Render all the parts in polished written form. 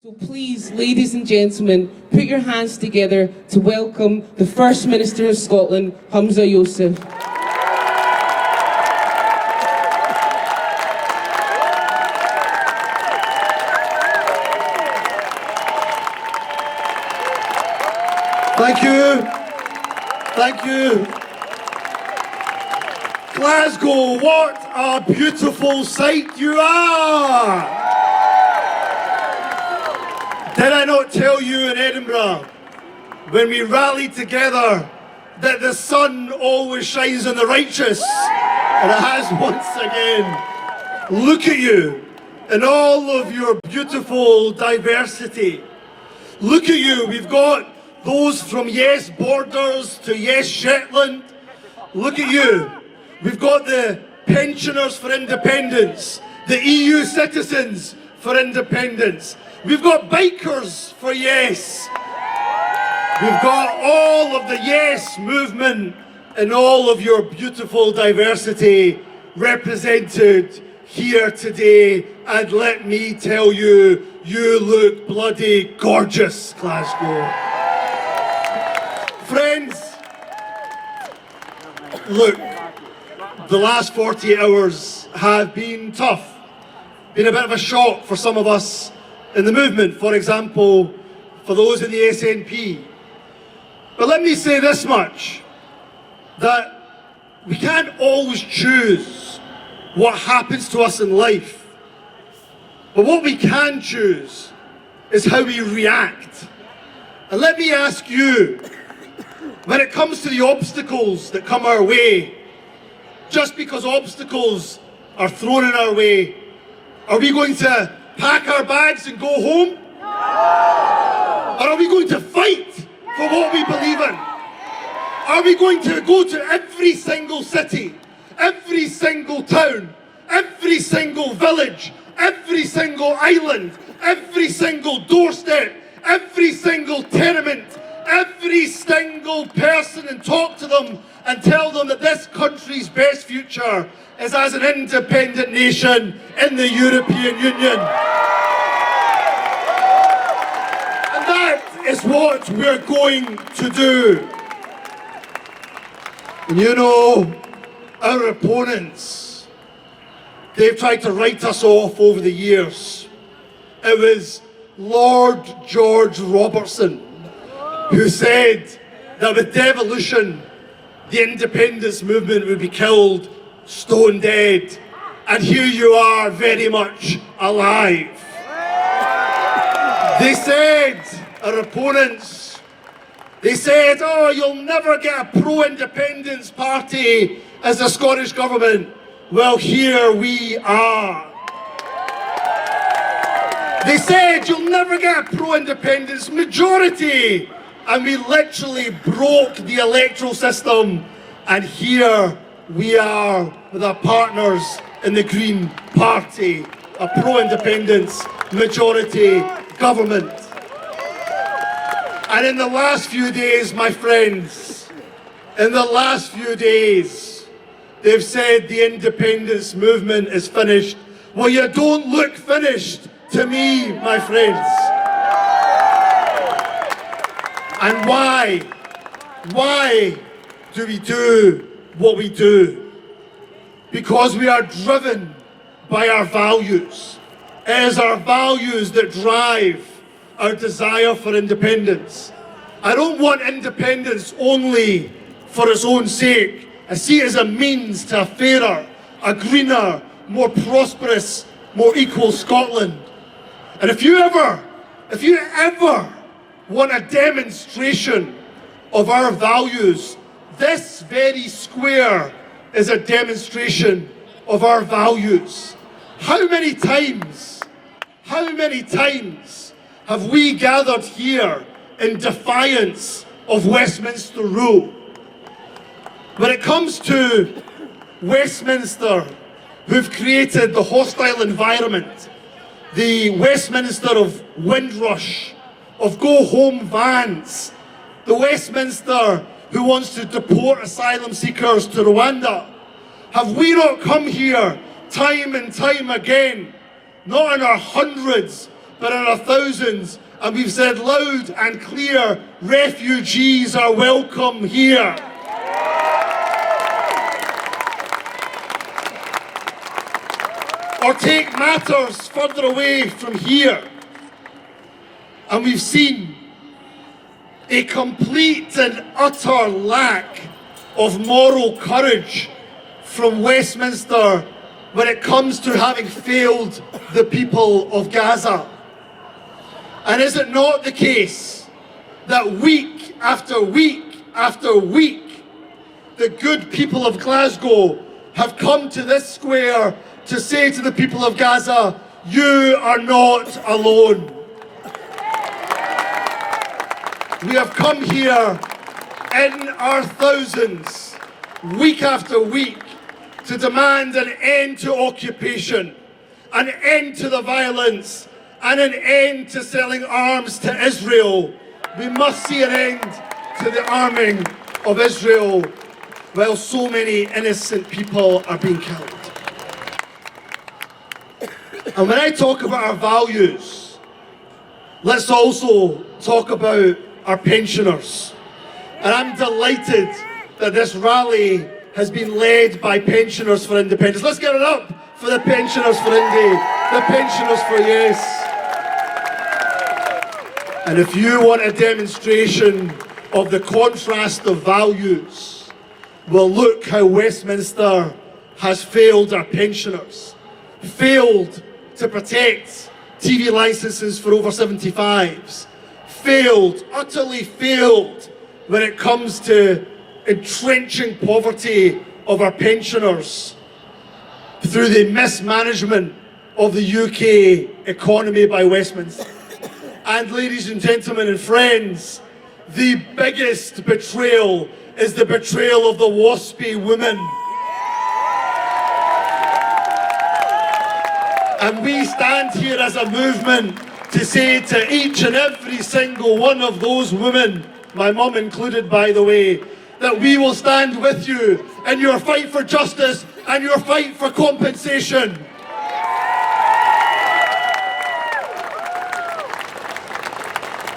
So please, ladies and gentlemen, put your hands together to welcome the First Minister of Scotland, Humza Yousaf. Thank you. Thank you. Glasgow, what a beautiful sight you are! Did I not tell you in Edinburgh, when we rallied together, that the sun always shines on the righteous? And it has once again. Look at you in all of your beautiful diversity. Look at you, we've got those from Yes Borders to Yes Shetland. Look at you. We've got the pensioners for independence, the EU citizens for independence. We've got bikers for yes. We've got all of the yes movement and all of your beautiful diversity represented here today. And let me tell you, you look bloody gorgeous, Glasgow. Friends, look, the last 48 hours have been tough. Been a bit of a shock for some of us in the movement, for example, for those in the SNP. But let me say this much, that we can't always choose what happens to us in life. But what we can choose is how we react. And let me ask you, when it comes to the obstacles that come our way, just because obstacles are thrown in our way, are we going to pack our bags and go home? No! Or are we going to fight for what we believe in? Are we going to go to every single city, every single town, every single village, every single island, every single doorstep, every single tenement, every single person and talk to them and tell them that this country's best future is as an independent nation in the European Union? And that is what we're going to do. And you know, our opponents, they've tried to write us off over the years. It was Lord George Robertson who said that with devolution, the independence movement would be killed, stone dead. And here you are, very much alive. They said, our opponents, they said, oh, you'll never get a pro-independence party as a Scottish government. Well, here we are. They said, you'll never get a pro-independence majority. And we literally broke the electoral system. And here we are with our partners in the Green Party, a pro-independence majority government. And in the last few days, my friends, in the last few days, they've said the independence movement is finished. Well, you don't look finished to me, my friends. And why? Why do we do what we do? Because we are driven by our values. It is our values that drive our desire for independence. I don't want independence only for its own sake. I see it as a means to a fairer, a greener, more prosperous, more equal Scotland. And if you ever want a demonstration of our values, this very square is a demonstration of our values. How many times have we gathered here in defiance of Westminster rule? When it comes to Westminster, who've created the hostile environment, the Westminster of Windrush, of go-home vans, the Westminster who wants to deport asylum seekers to Rwanda, have we not come here time and time again, not in our hundreds, but in our thousands. And we've said loud and clear, refugees are welcome here. Or take matters further away from here. And we've seen a complete and utter lack of moral courage from Westminster when it comes to having failed the people of Gaza. And is it not the case that week after week after week, the good people of Glasgow have come to this square to say to the people of Gaza, you are not alone. We have come here in our thousands, week after week, to demand an end to occupation, an end to the violence, and an end to selling arms to Israel. We must see an end to the arming of Israel while so many innocent people are being killed. And when I talk about our values, let's also talk about our pensioners. And I'm delighted that this rally has been led by Pensioners for Independence. Let's give it up for the Pensioners for Indy, the Pensioners for Yes. And if you want a demonstration of the contrast of values, well, look how Westminster has failed our pensioners, failed to protect TV licenses for over 75s, failed, utterly failed when it comes to entrenching poverty of our pensioners through the mismanagement of the UK economy by Westminster. And ladies and gentlemen and friends, the biggest betrayal is the betrayal of the WASPy women. And we stand here as a movement to say to each and every single one of those women, my mum included by the way, that we will stand with you in your fight for justice and your fight for compensation.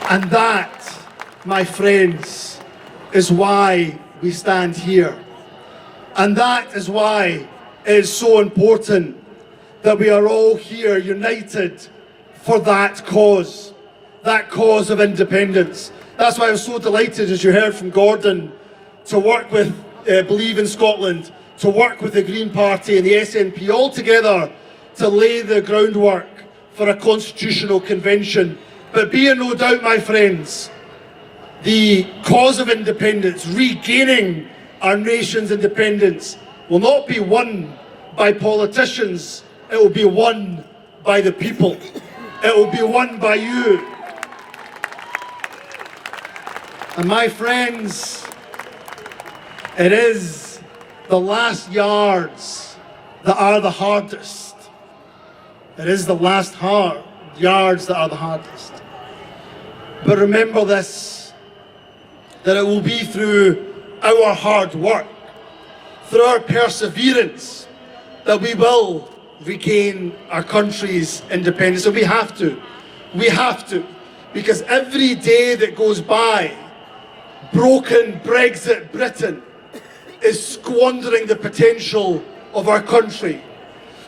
And that, my friends, is why we stand here. And that is why it is so important that we are all here united for that cause of independence. That's why I was so delighted, as you heard from Gordon, to work with Believe in Scotland, to work with the Green Party and the SNP all together to lay the groundwork for a constitutional convention. But be in no doubt, my friends, the cause of independence, regaining our nation's independence, will not be won by politicians, it will be won by the people. It will be won by you. And my friends, it is the last yards that are the hardest. It is the last yards that are the hardest. But remember this, that it will be through our hard work, through our perseverance, that we will regain our country's independence. So we have to, because every day that goes by, broken Brexit Britain is squandering the potential of our country.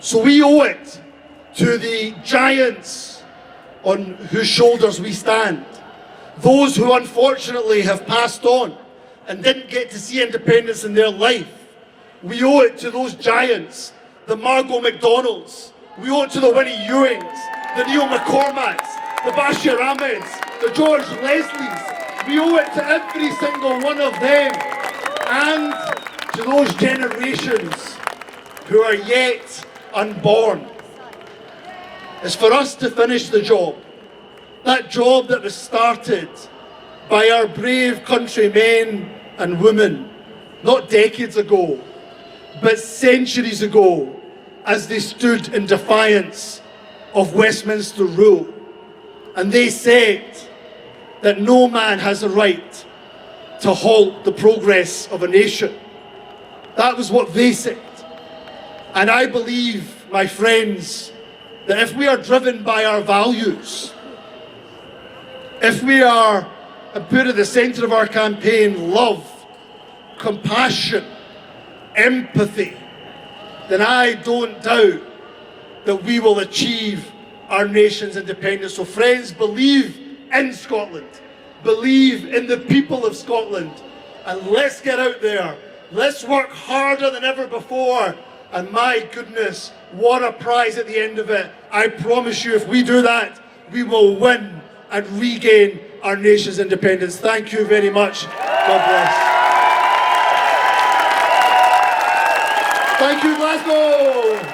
So we owe it to the giants on whose shoulders we stand, those who unfortunately have passed on and didn't get to see independence in their life. We owe it to those giants, the Margot McDonalds. We owe it to the Winnie Ewings, the Neil McCormacks, the Bashir Ahmeds, the George Leslies. We owe it to every single one of them and to those generations who are yet unborn. It's for us to finish the job. That job that was started by our brave countrymen and women, not decades ago, but centuries ago, as they stood in defiance of Westminster rule. And they said that no man has a right to halt the progress of a nation. That was what they said. And I believe, my friends, that if we are driven by our values, if we are and put at the centre of our campaign love, compassion, empathy, then I don't doubt that we will achieve our nation's independence. So friends, believe in Scotland, believe in the people of Scotland, and let's get out there, let's work harder than ever before, and my goodness, what a prize at the end of it. I promise you, if we do that, we will win and regain our nation's independence. Thank you very much. God bless. Thank you, Glasgow.